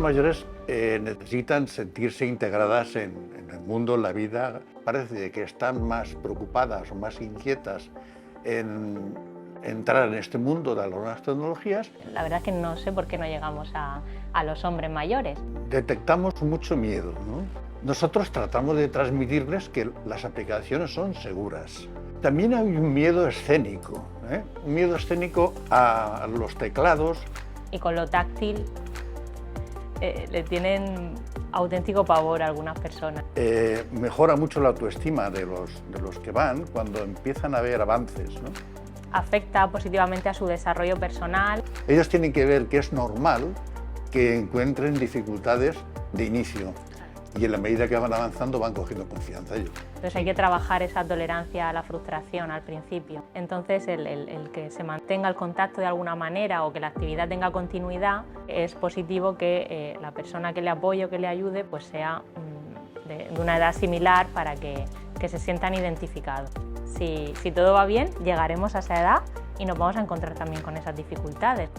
mayores necesitan sentirse integradas en el mundo, en la vida. Parece que están más preocupadas o más inquietas en entrar en este mundo de las nuevas tecnologías. La verdad es que no sé por qué no llegamos a los hombres mayores. Detectamos mucho miedo, ¿no? Nosotros tratamos de transmitirles que las aplicaciones son seguras. También hay un miedo escénico, un miedo escénico a los teclados. Y con lo táctil le tienen auténtico pavor a algunas personas. Mejora mucho la autoestima de los que van cuando empiezan a ver avances, ¿no? Afecta positivamente a su desarrollo personal. Ellos tienen que ver que es normal que encuentren dificultades de inicio y en la medida que van avanzando van cogiendo confianza ellos. Entonces hay que trabajar esa tolerancia a la frustración al principio. Entonces el que se mantenga el contacto de alguna manera o que la actividad tenga continuidad, es positivo que la persona que le apoye o que le ayude pues sea de una edad similar para que se sientan identificados. Si todo va bien, llegaremos a esa edad y nos vamos a encontrar también con esas dificultades.